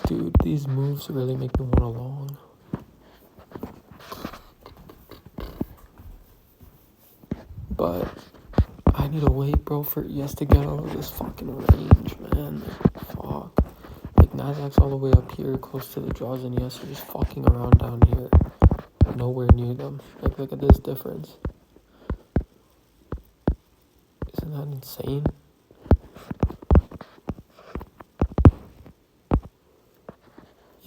Dude, these moves really make me want a long. But I need to wait, bro, for ES to get out of this fucking range, man. Like, fuck. Like, Nasdaq's all the way up here, close to the draws, and ES are just fucking around down here. Nowhere near them. Like, look at this difference. Isn't that insane?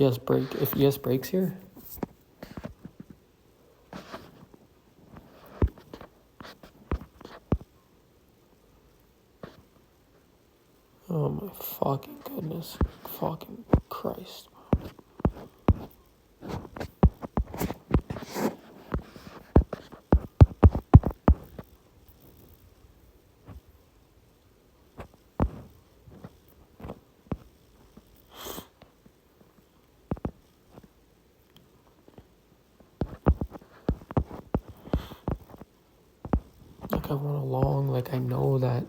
ES break. If ES breaks here, oh my fucking goodness. Fucking Christ. Like, I want a long, like, I know that,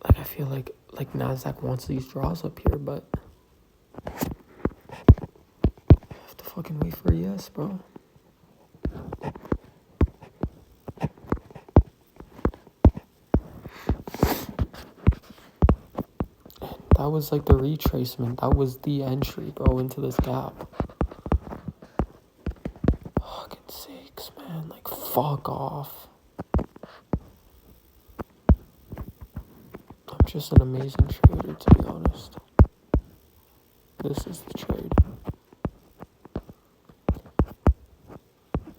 like, I feel like Nasdaq wants these draws up here, but I have to fucking wait for ES, bro. That was like the retracement. That was the entry, bro, into this gap. Fucking sakes, man. Like, fuck off. I'm just an amazing trader, to be honest. This is the trade.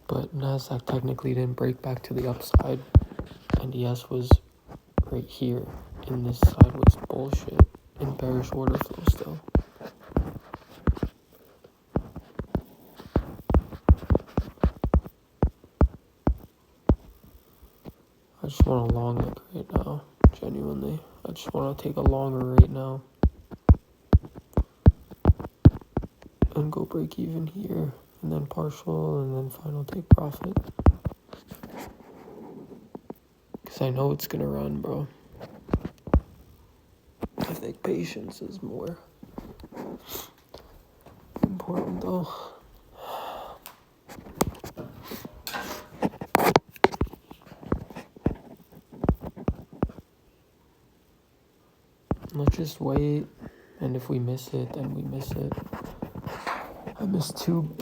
But Nasdaq technically didn't break back to the upside. And ES was right here in this sideways bullshit. In bearish order flow still. I just want a long look right now. Genuinely. I just want to take a longer right now. And go break even here. And then partial. And then final take profit. Because I know it's going to run, bro. I think patience is more important, though. Let's just wait, and if we miss it, then we miss it. I missed 2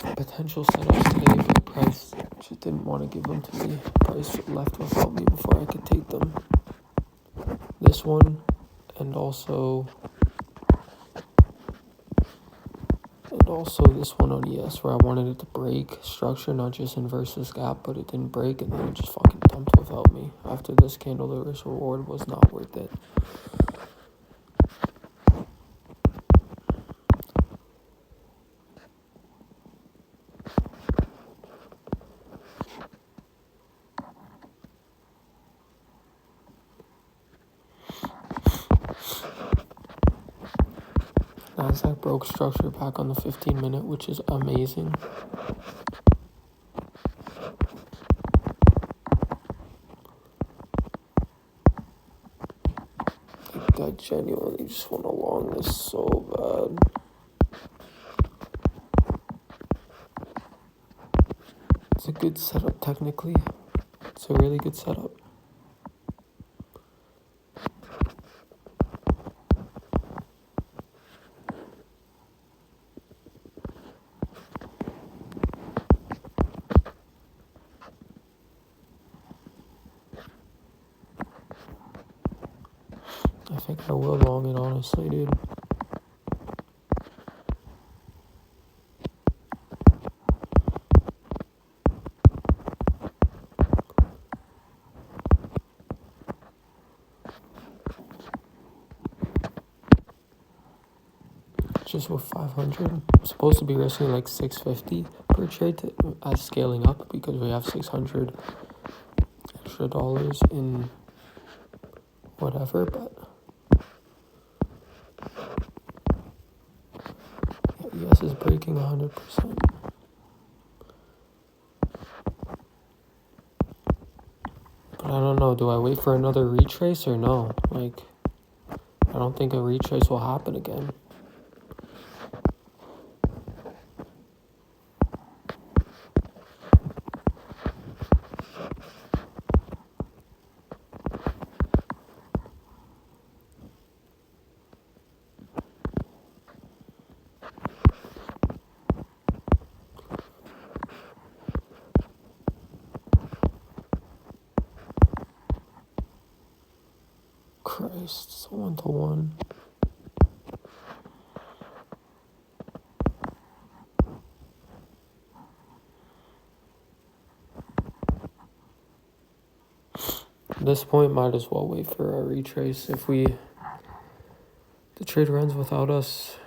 potential setups today, but the price just didn't want to give them to me. Price left without me before I could take them. This one, and also this one on ES, where I wanted it to break structure, not just inverse this gap, but it didn't break, and then it just fucking dumped without me. After this candle, the risk reward was not worth it. Nasdaq broke structure back on the 15-minute, which is amazing. Like, I genuinely just want to long this so bad. It's a good setup technically. It's a really good setup. I think I will long it, honestly, dude. Just with 500, I'm supposed to be risking like 650 per trade as scaling up, because we have 600 extra dollars in whatever, but yeah, ES is breaking 100%. But I don't know, do I wait for another retrace or no? Like, I I don't think a retrace will happen again. Christ, it's a 1-to-1. At this point, might as well wait for a retrace. If the trade runs without us,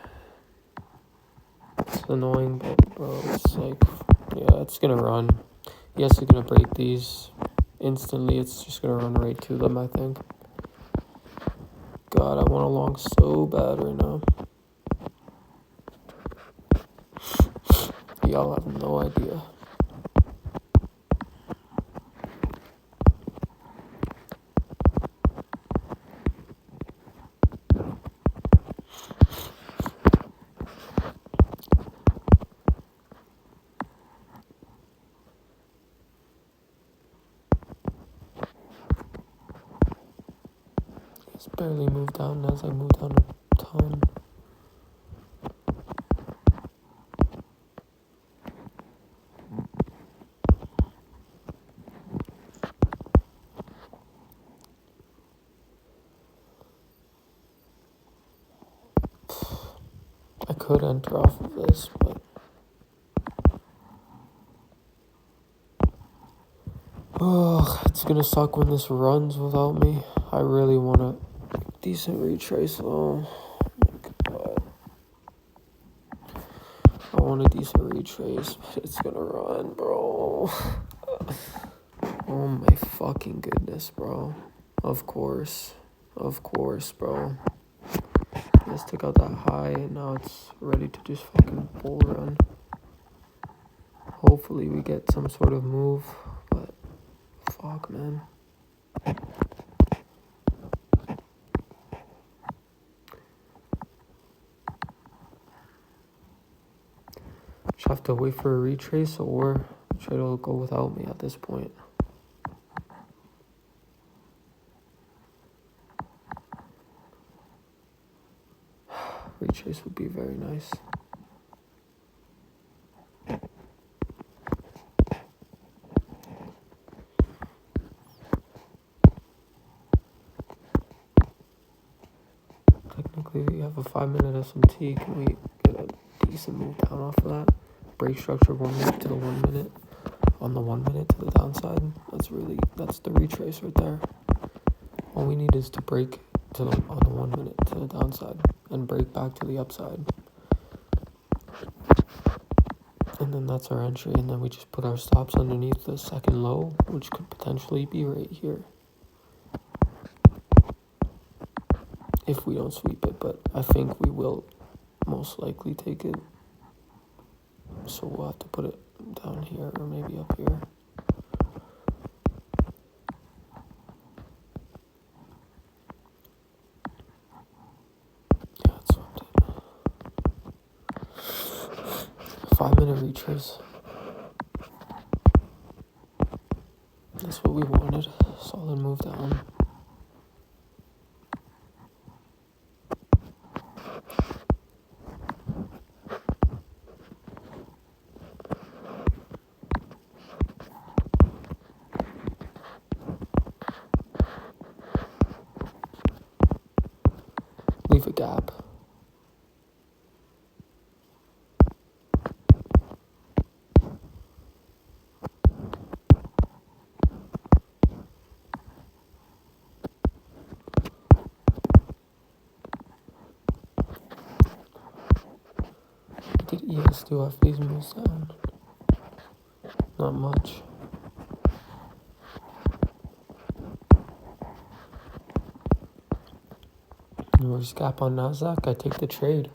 it's annoying, but bro, it's like, yeah, it's gonna run. Yes, it's gonna break these instantly. It's just gonna run right to them, I think. God, I want a long so bad right now. Y'all have no idea. It's barely moved down as I moved down a ton. I could enter off of this, but it's gonna suck when this runs without me. I really want a decent retrace though. My God. I want a decent retrace, but it's gonna run, bro. Oh my fucking goodness, bro. Of course, bro. Just took out that high and now it's ready to just fucking bull run. Hopefully we get some sort of move, but fuck, man. Just have to wait for a retrace or try to go without me at this point. Retrace would be very nice. Technically, we have a 5-minute SMT. Can we get a decent move down off of that? Break structure 1 minute to the 1 minute. On the 1 minute to the downside. That's the retrace right there. All we need is to break on the 1 minute to the downside and break back to the upside. And then that's our entry, and then we just put our stops underneath the second low, which could potentially be right here. If we don't sweep it, but I think we will most likely take it. So we'll have to put it down here or maybe up here. Yeah, it's swept it. 5-minute retrace. That's what we wanted. Solid move down. Leave a gap. What did ES do after these moves down? Not much. Reverse gap on Nasdaq, I take the trade.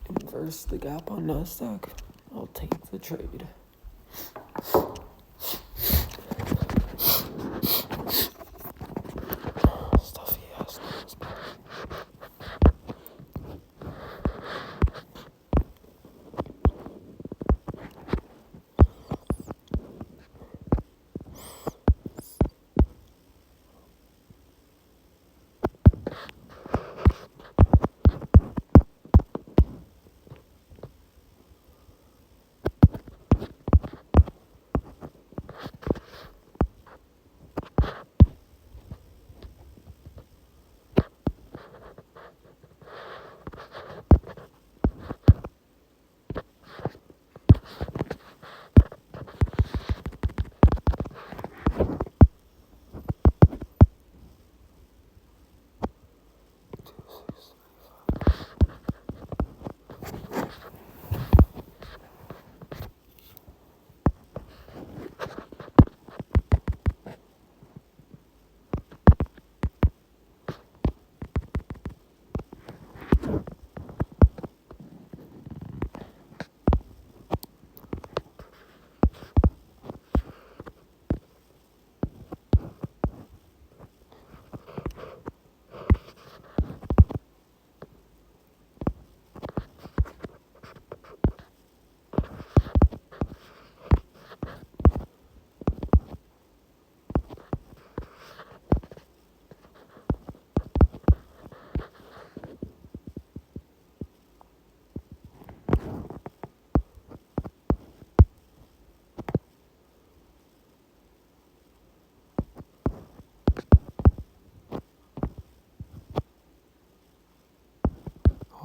Inverse the gap on Nasdaq, I'll take the trade.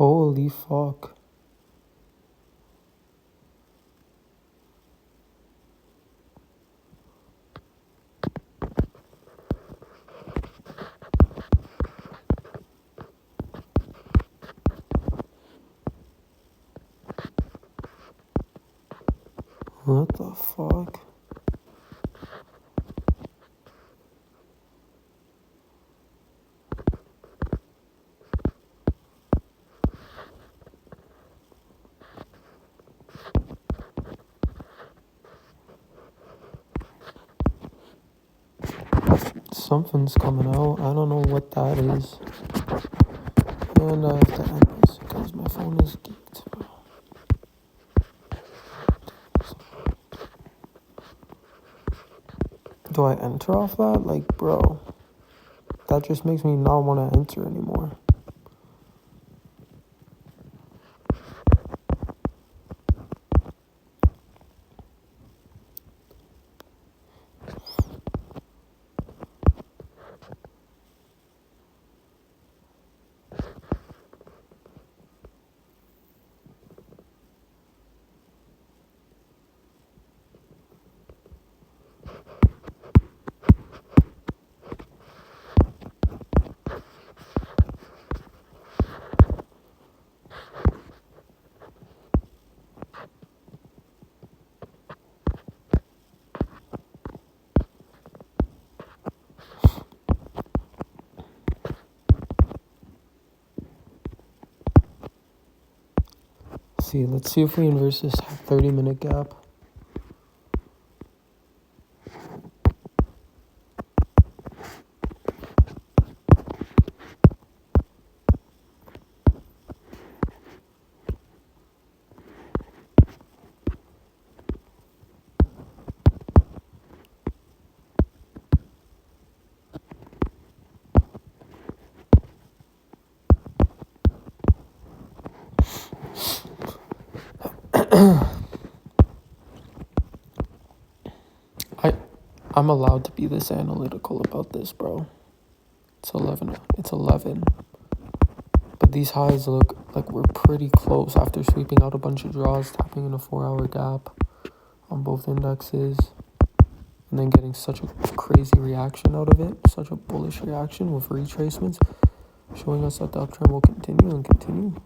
Holy fuck. What the fuck? Something's coming out. I don't know what that is. And I have to end this because my phone is geeked. Do I enter off that? Like, bro, that just makes me not want to enter anymore. Let's see if we inverse this 30-minute gap. I'm allowed to be this analytical about this, bro. It's 11. But these highs look like we're pretty close after sweeping out a bunch of draws, tapping in a 4-hour gap on both indexes, and then getting such a crazy reaction out of it, such a bullish reaction with retracements, showing us that the uptrend will continue and continue.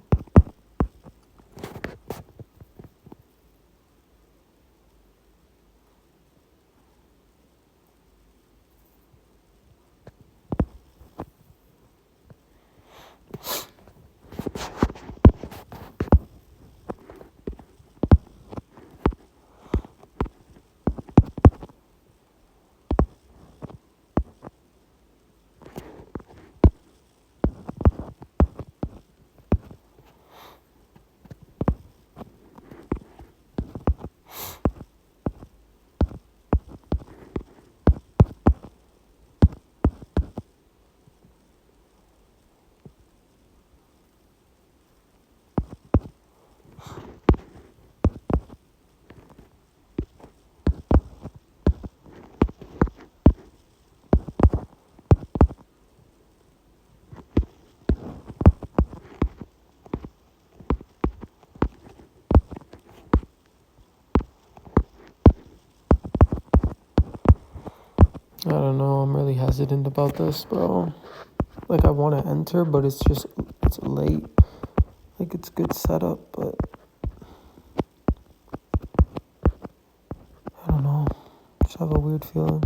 I don't know, I'm really hesitant about this, bro. Like, I want to enter, but it's late. Like, it's good setup, but I don't know. Just have a weird feeling.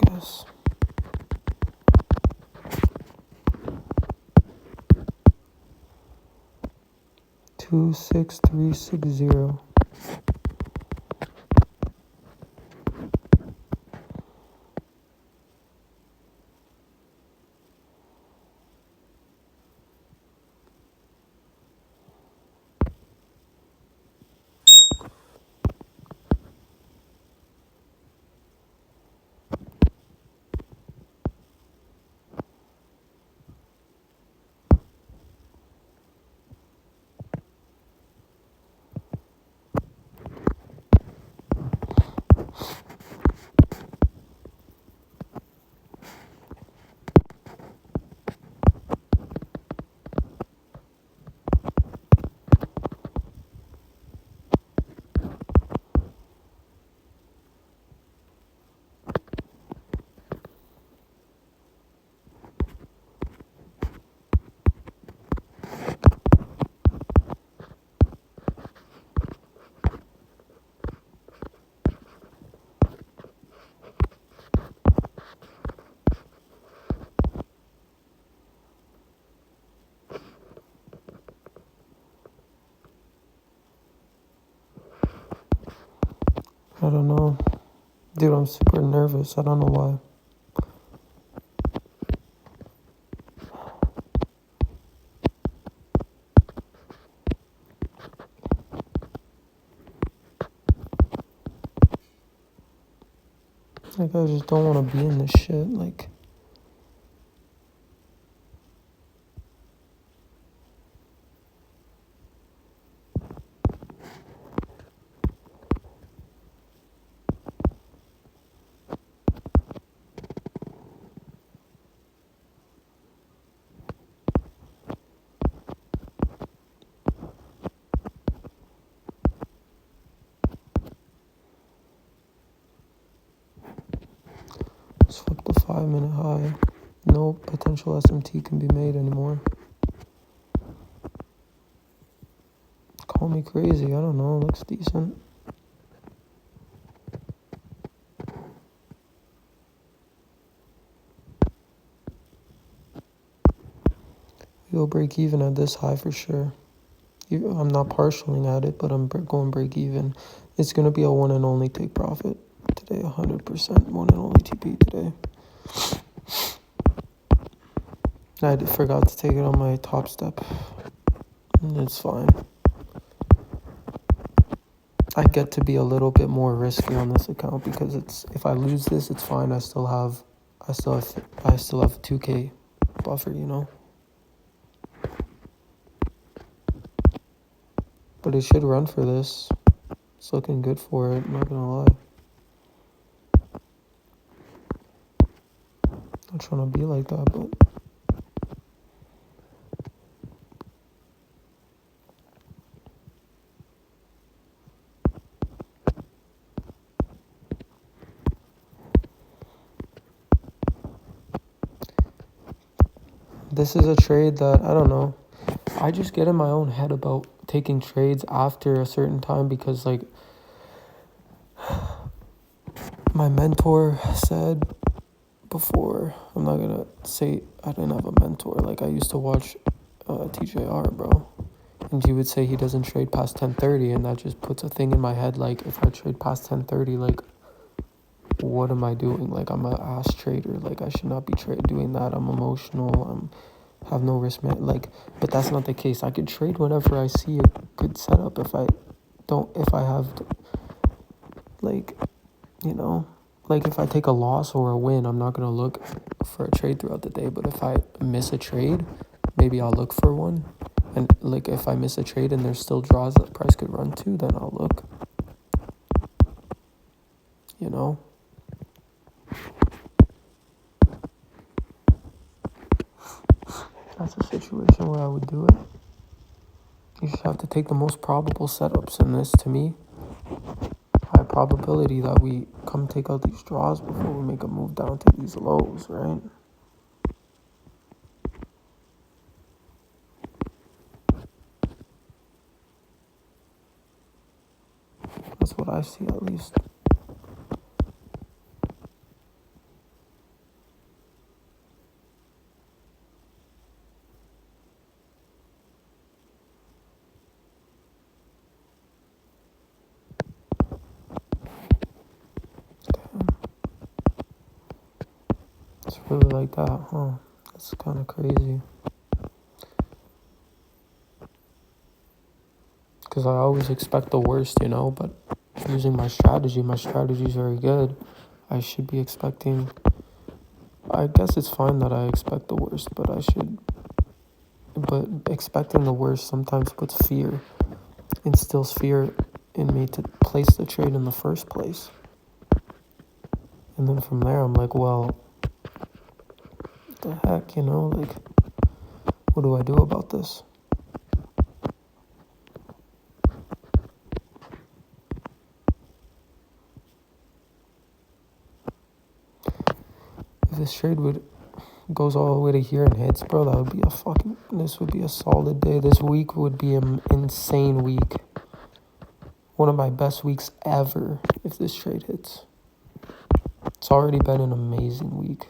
Guess. Two 6-3-6-0. I don't know. Dude, I'm super nervous. I don't know why. Like, I just don't want to be in this shit. Like, let's flip the 5-minute high. No potential SMT can be made anymore. Call me crazy. I don't know. Looks decent. We'll break even at this high for sure. I'm not partialing at it, but I'm going break even. It's going to be a one and only take profit today, 100% one and only TP today. I forgot to take it on my top step. It's fine. I get to be a little bit more risky on this account because if I lose this, it's fine. I still have 2K buffer, you know. But it should run for this. It's looking good for it, I'm not gonna lie. Not trying to be like that, but this is a trade that, I don't know. I just get in my own head about taking trades after a certain time because, like, my mentor said before, I'm not gonna say I didn't have a mentor. Like, I used to watch TJR, bro. And he would say he doesn't trade past 10:30, and that just puts a thing in my head, like, if I trade past 10:30, like, what am I doing? Like, I'm an ass trader. Like, I should not be doing that. I'm emotional. Have no risk, man. Like, but that's not the case. I could trade whenever I see a good setup. If I have, like, you know, like, if I take a loss or a win, I'm not gonna look for a trade throughout the day. But if I miss a trade, maybe I'll look for one. And, like, if I miss a trade and there's still draws that price could run to, then I'll look. You know? That's a situation where I would do it. You just have to take the most probable setups in this, to me. High probability that we come take out these draws before we make a move down to these lows, right? That's what I see, at least. Damn. It's really like that, huh? That's kind of crazy. Because I always expect the worst, you know, but using my strategy is very good. I should be expecting, I guess it's fine that I expect the worst, but expecting the worst sometimes instills fear in me to place the trade in the first place. And then from there, I'm like, well, what the heck, you know, like, what do I do about this? If this trade goes all the way to here and hits, bro, this would be a solid day. This week would be an insane week. One of my best weeks ever if this trade hits. It's already been an amazing week.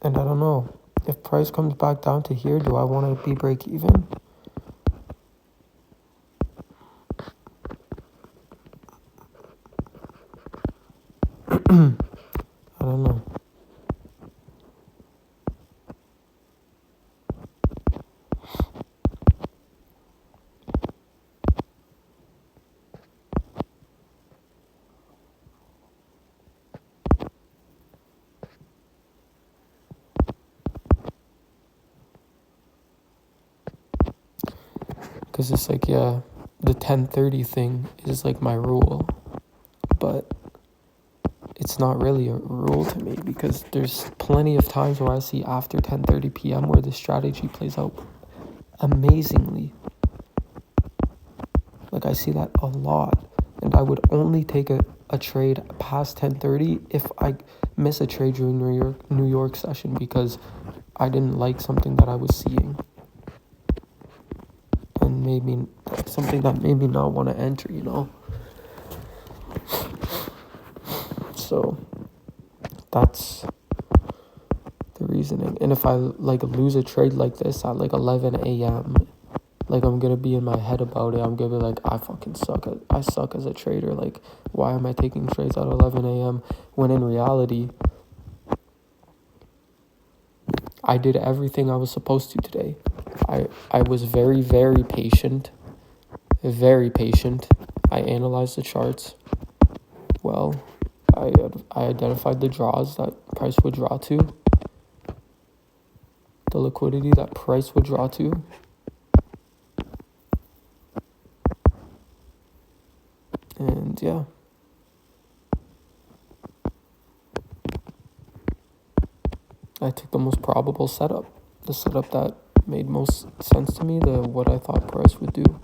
And I don't know, if price comes back down to here, do I want to be break even? I don't know. Because it's like, yeah, the 10:30 thing is like my rule, but it's not really a rule to me because there's plenty of times where I see after 10:30 p.m. where the strategy plays out amazingly. Like I see that a lot, and I would only take a trade past 10:30 if I miss a trade during New York session because I didn't like something that I was seeing. And maybe something that made me not want to enter, you know. So that's the reasoning. And if I like lose a trade like this at like 11 a.m., like I'm gonna be in my head about it. I'm gonna be like, I fucking suck. I suck as a trader. Like, why am I taking trades at 11 a.m. when in reality I did everything I was supposed to today. I was very, very patient. Very patient. I analyzed the charts well. I identified the draws that price would draw to, the liquidity that price would draw to. And yeah. I took the most probable setup. The setup that made most sense to me, the what I thought price would do.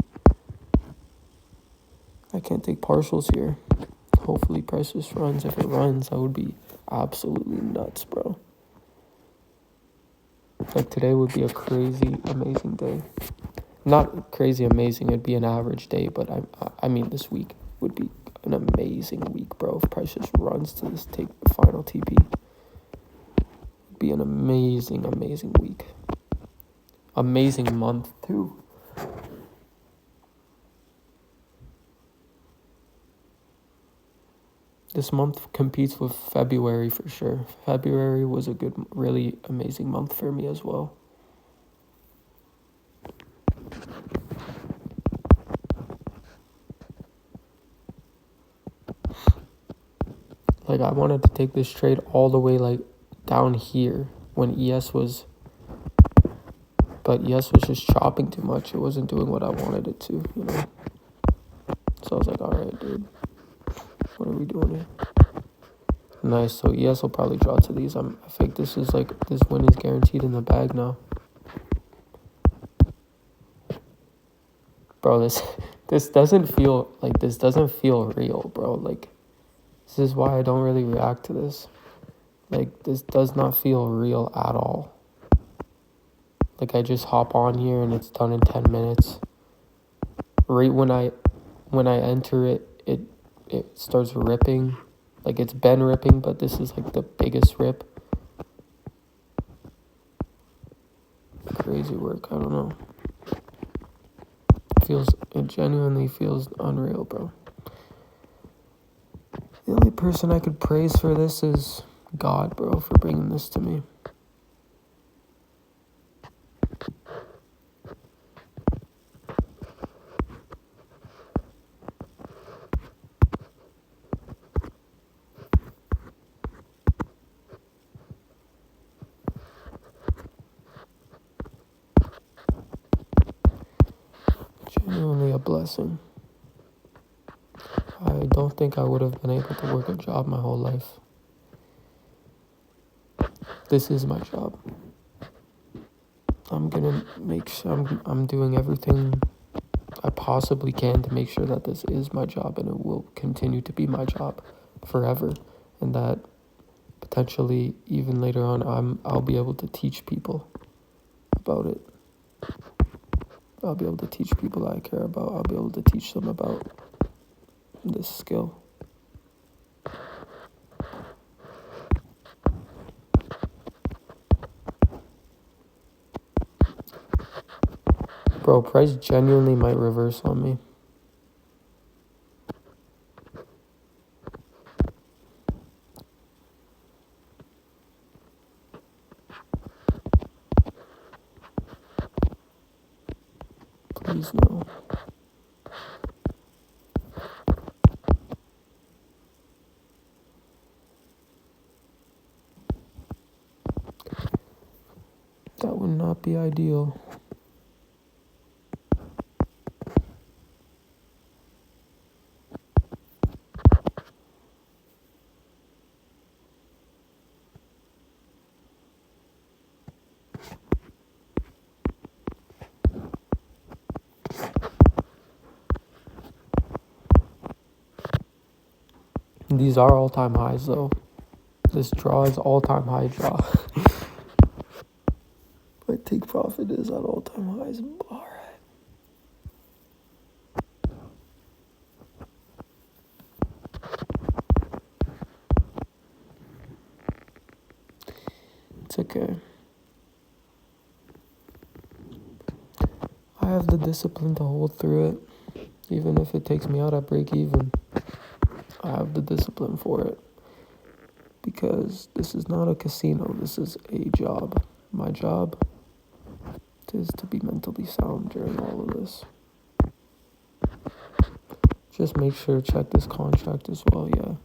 I can't take partials here. Hopefully price just runs. If it runs, I would be absolutely nuts, bro. Like today would be a crazy, amazing day. Not crazy amazing, it'd be an average day, but I mean this week would be an amazing week, bro. If price just runs to this take final TP. It'd be an amazing, amazing week. Amazing month too. This month competes with February for sure. February was a good, really amazing month for me as well. Like I wanted to take this trade all the way like down here when ES was, but ES was just chopping too much. It wasn't doing what I wanted it to, you know. So I was like, all right, dude, what are we doing here? Nice. So ES will probably draw to these. I think this is like this win is guaranteed in the bag now. Bro, this doesn't feel real, bro. Like this is why I don't really react to this. Like this does not feel real at all. Like I just hop on here and it's done in 10 minutes. Right when I enter it, it starts ripping. Like it's been ripping, but this is like the biggest rip. Crazy work, I don't know. It genuinely feels unreal, bro. The only person I could praise for this is God, bro, for bringing this to me. Genuinely a blessing. I don't think I would have been able to work a job my whole life. This is my job. I'm gonna make sure I'm doing everything I possibly can to make sure that this is my job and it will continue to be my job forever, and that potentially even later on I'll be able to teach people about it. I'll be able to teach people I care about. I'll be able to teach them about this skill. Bro, price genuinely might reverse on me. Please no. That would not be ideal. These are all-time highs though. This draw is all-time high draw. My take profit is at all-time highs. Alright. It's okay. I have the discipline to hold through it. Even if it takes me out at break even. I have the discipline for it. Because this is not a casino. This is a job. My job is to be mentally sound during all of this. Just make sure to check this contract as well, yeah.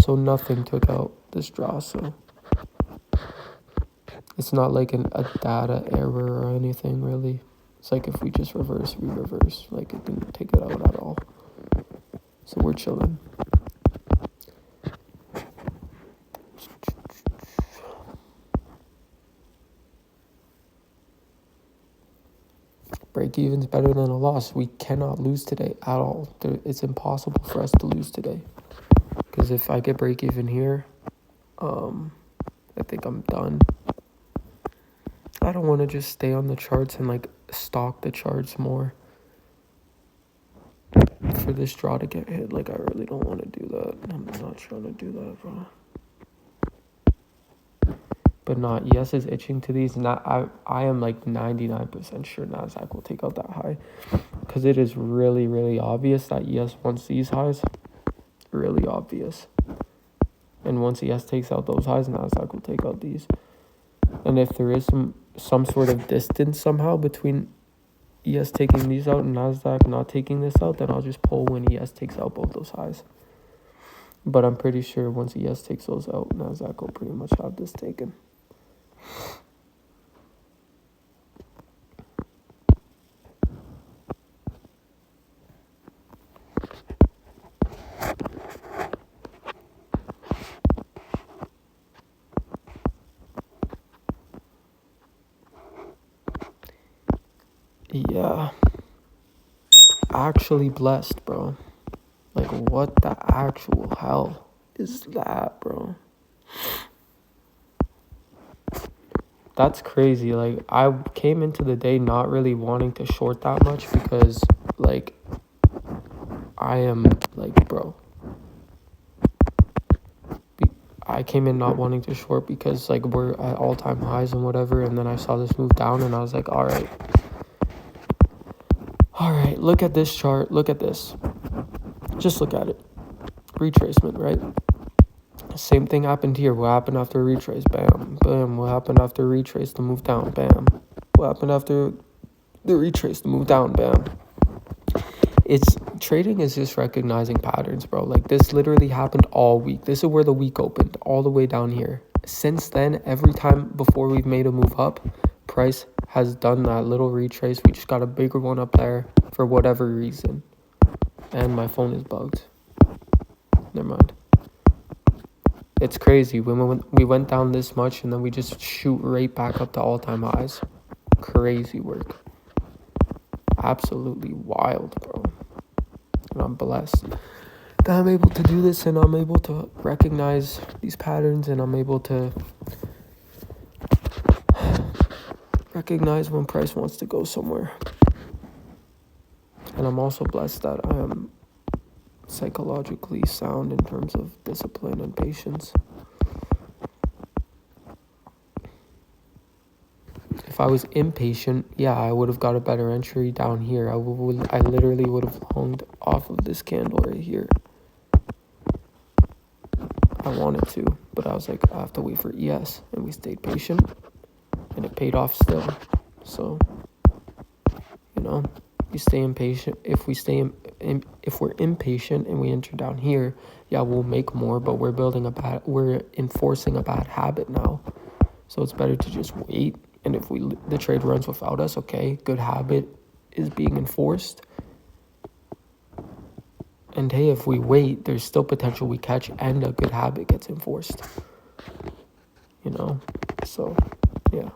So nothing took out this draw, so it's not like a data error or anything, really. It's like if we just reverse, we reverse. Like it didn't take it out at all. So we're chilling. Break even's better than a loss. We cannot lose today at all. It's impossible for us to lose today. Because if I get break even here, I think I'm done. I don't want to just stay on the charts and like stalk the charts more for this draw to get hit. Like I really don't want to do that. I'm not trying to do that, bro. But not, yes is itching to these. I am like 99% sure NASDAQ will take out that high. Because it is really, really obvious that yes wants these highs. Really obvious. And once yes takes out those highs, NASDAQ will take out these. And if there is some sort of distance somehow between ES taking these out and NASDAQ not taking this out, then I'll just pull when ES takes out both those highs. But I'm pretty sure once ES takes those out, NASDAQ will pretty much have this taken. Yeah. Actually blessed, bro. Like, what the actual hell is that, bro? That's crazy. Like, I came into the day not really wanting to short that much because, like, I am, like, bro. I came in not wanting to short because, like, we're at all-time highs and whatever, and then I saw this move down, and I was like, all right, look at this chart. Look at this. Just look at it. Retracement, right? Same thing happened here. What happened after a retrace? Bam. Bam. What happened after a retrace to move down? Bam. What happened after the retrace to move down? Bam. It's trading is just recognizing patterns, bro. Like this literally happened all week. This is where the week opened, all the way down here. Since then, every time before we've made a move up, price has done that little retrace. We just got a bigger one up there for whatever reason. And my phone is bugged. Never mind. It's crazy. We went down this much and then we just shoot right back up to all-time highs. Crazy work. Absolutely wild, bro. And I'm blessed that I'm able to do this and I'm able to recognize these patterns and I'm able to recognize when price wants to go somewhere. And I'm also blessed that I am psychologically sound in terms of discipline and patience. If I was impatient, yeah, I would have got a better entry down here. I literally would have longed off of this candle right here. I wanted to, but I was like, I have to wait for ES, and we stayed patient, and it paid off still. So, you know, we stay impatient. If we're impatient and we enter down here, yeah, we'll make more, but we're enforcing a bad habit now. So it's better to just wait. And if the trade runs without us, okay, good habit is being enforced. And hey, if we wait, there's still potential we catch and a good habit gets enforced. So yeah.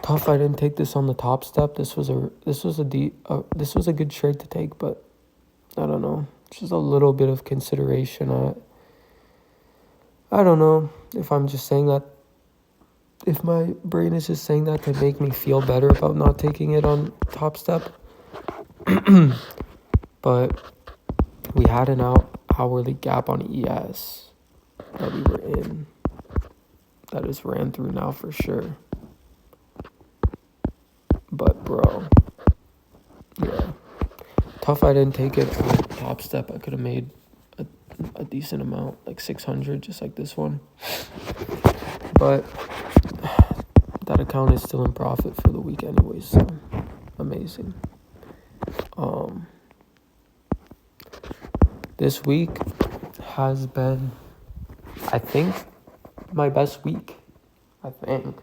Tough I didn't take this on the top step. This was a good trade to take, but I don't know. Just a little bit of consideration. I don't know if I'm just saying that, if my brain is just saying that to make me feel better about not taking it on top step. But we had an hourly gap on ES that we were in. That is ran through now for sure. But bro, yeah. Tough I didn't take it on top step. I could have made a decent amount, like 600, just like this one. But that account is still in profit for the week anyways, so amazing. This week has been, I think, my best week. I think.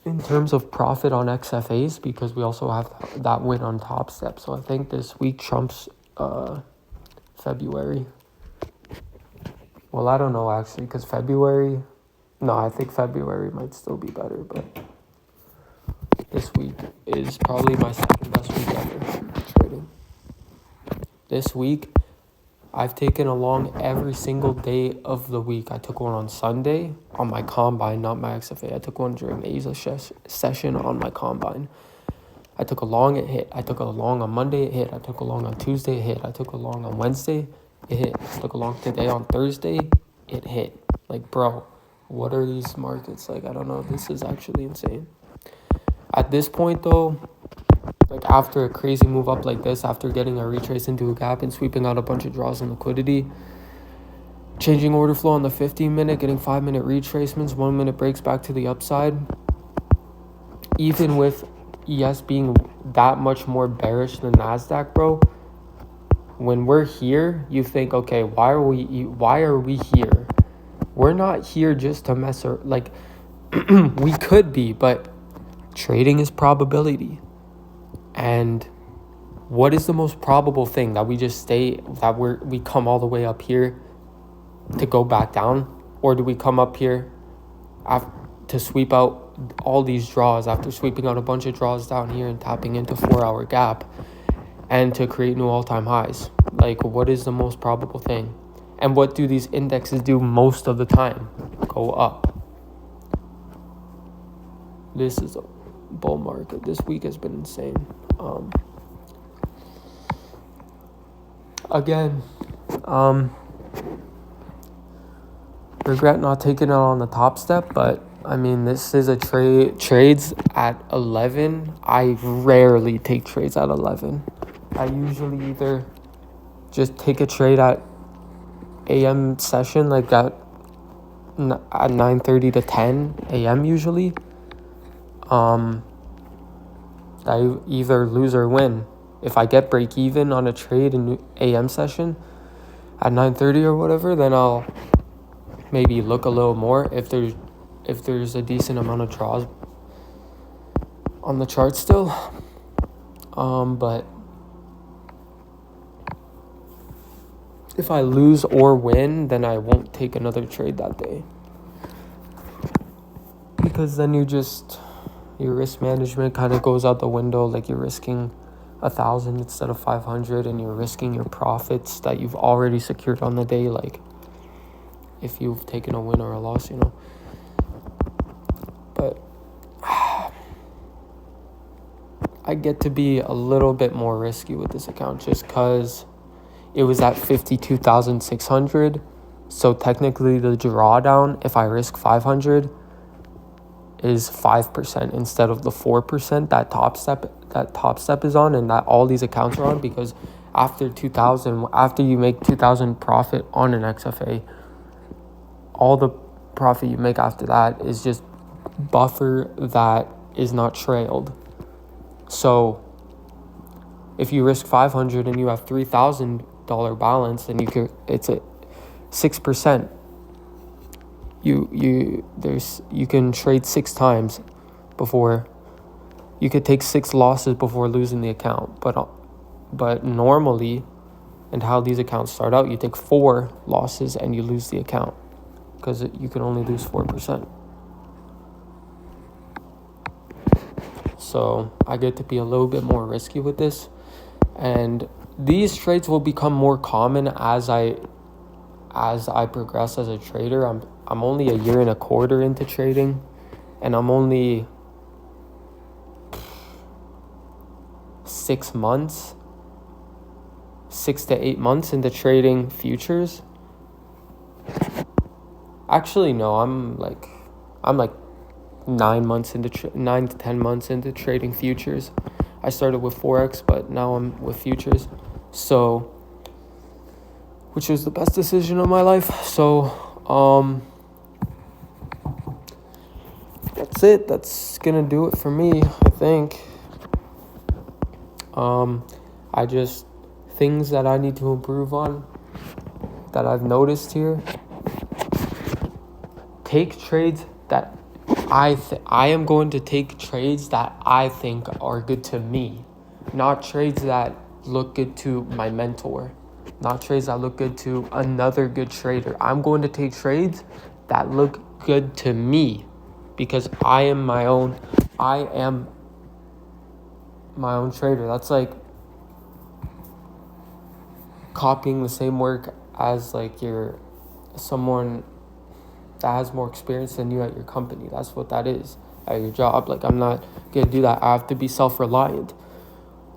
In terms of profit on XFAs, because we also have that win on top step. So I think this week trumps February. Well, I don't know actually, because I think February might still be better, but this week is probably my second best week ever trading. This week, I've taken a long every single day of the week. I took one on Sunday on my combine, not my XFA. I took one during the Asia session on my combine. I took a long, it hit. I took a long on Monday, it hit. I took a long on Tuesday, it hit. I took a long on Wednesday, it hit. I took a long today on Thursday, it hit. Like, bro, what are these markets? Like, I don't know. This is actually insane. At this point, though, like after a crazy move up like this, after getting a retrace into a gap and sweeping out a bunch of draws in liquidity, changing order flow on the 15-minute, getting 5-minute retracements, 1-minute breaks back to the upside, even with ES being that much more bearish than NASDAQ, bro, when we're here, you think, okay, why are we here? We're not here just to mess or like we could be, but trading is probability. And what is the most probable thing? That we just we come all the way up here to go back down? Or do we come up here to sweep out all these draws after sweeping out a bunch of draws down here and tapping into 4-hour gap and to create new all-time highs? Like, what is the most probable thing? And what do these indexes do most of the time? Go up. This is a bull market. This week has been insane. Regret not taking it on the top step, but I mean, this is a trades at 11. I rarely take trades at 11. I usually either just take a trade at AM session, like at 9:30 to 10 AM usually. I either lose or win. If I get break even on a trade in AM session at 9:30 or whatever, then I'll maybe look a little more if there's a decent amount of draws on the chart still. But if I lose or win, then I won't take another trade that day. Because then your risk management kind of goes out the window. Like, you're risking 1,000 instead of 500, and you're risking your profits that you've already secured on the day. Like, if you've taken a win or a loss, But I get to be a little bit more risky with this account just because it was at 52,600. So technically the drawdown, if I risk 500, is 5% instead of the 4% that top step is on, and that all these accounts are on, because after you make 2,000 profit on an XFA, all the profit you make after that is just buffer that is not trailed. So if you risk 500 and you have $3,000 balance, then it's a 6%. You can trade 6 times before you could take 6 losses before losing the account. But normally, and how these accounts start out, you take 4 losses and you lose the account because you can only lose 4%. So I get to be a little bit more risky with this, and these trades will become more common as I progress as a trader. I'm only a year and a quarter into trading, and I'm only 6 to 8 months into trading futures. Actually, no, I'm like 9 to 10 months into trading futures. I started with Forex, but now I'm with futures. So, which was the best decision of my life. So, that's it. That's gonna do it for me, I think. Things that I need to improve on that I've noticed here. Take trades that I am going to take trades that I think are good to me, not trades that look good to my mentor, not trades that look good to another good trader. I'm going to take trades that look good to me because I am my own trader. That's like copying the same work as like someone that has more experience than you at your company. That's what that is at your job. Like, I'm not gonna do that. I have to be self-reliant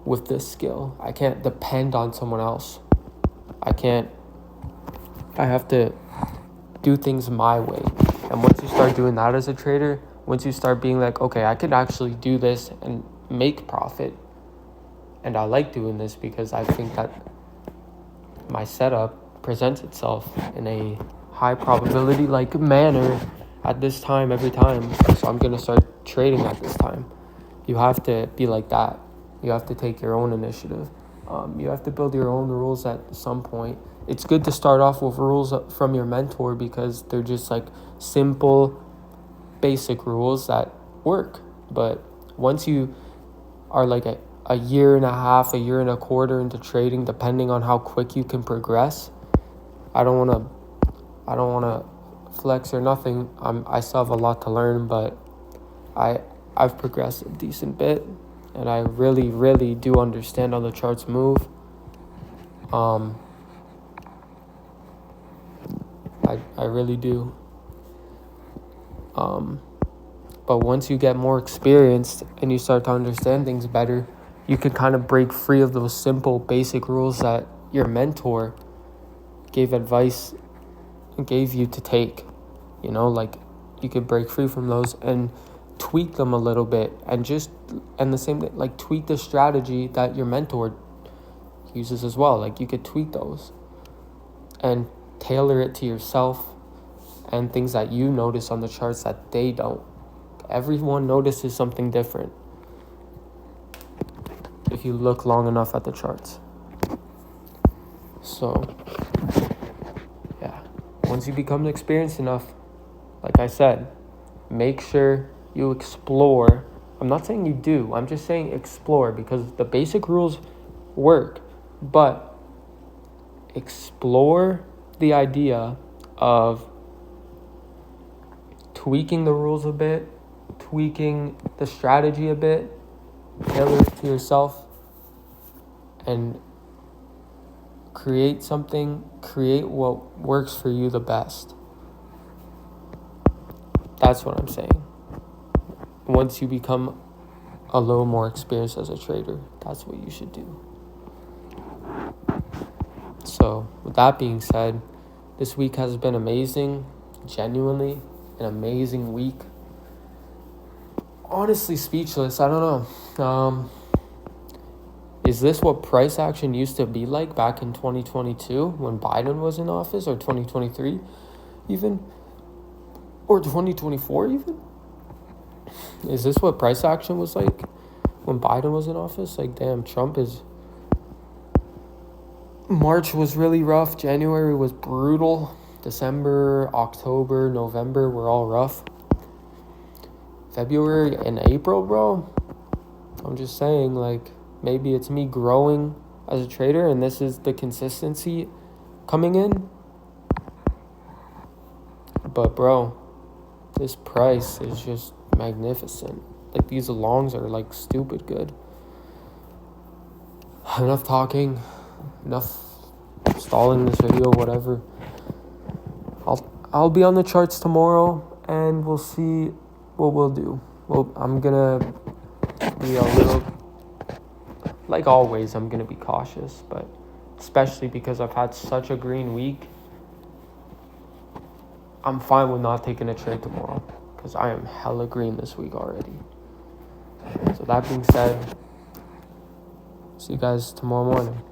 with this skill. I can't depend on someone else. I have to do things my way. And once you start doing that as a trader, once you start being like, okay, I could actually do this and make profit, and I like doing this because I think that my setup presents itself in a high probability like manner at this time every time, so I'm gonna start trading at this time. You have to be like that. You have to take your own initiative. You have to build your own rules at some point. It's good to start off with rules from your mentor because they're just like simple, basic rules that work. But once you are like a year and a half, a year and a quarter into trading, depending on how quick you can progress, I don't want to flex or nothing. I still have a lot to learn, but I've progressed a decent bit, and I really, really do understand how the charts move. I really do. But once you get more experienced and you start to understand things better, you can kind of break free of those simple, basic rules that your mentor gave advice and gave you to take. Like, you could break free from those and tweak them a little bit, and the same thing, like tweak the strategy that your mentor uses as well. Like, you could tweak those and tailor it to yourself and things that you notice on the charts that they don't. Everyone notices something different if you look long enough at the charts. So, yeah, once you become experienced enough, like I said, make sure you explore. I'm not saying you do, I'm just saying explore, because the basic rules work, but explore the idea of tweaking the rules a bit, tweaking the strategy a bit, tailor it to yourself, and create what works for you the best. That's what I'm saying. Once you become a little more experienced as a trader, that's what you should do. So, with that being said, this week has been amazing. Genuinely an amazing week. Honestly speechless. I don't know. Is this what price action used to be like back in 2022 when Biden was in office, or 2023 even, or 2024 even? Is this what price action was like when Biden was in office. Like, damn, Trump is... March was really rough. January was brutal. December, October, November were all rough. February and April, bro, I'm just saying, like, maybe it's me growing as a trader and this is the consistency coming in. But, bro, this price is just magnificent. Like, these longs are, like, stupid good. Enough talking. Enough stalling this video, whatever. I'll be on the charts tomorrow, and we'll see what we'll do. Well, I'm gonna be a little, like always, I'm gonna be cautious, but especially because I've had such a green week, I'm fine with not taking a trade tomorrow, because I am hella green this week already. So that being said, see you guys tomorrow morning.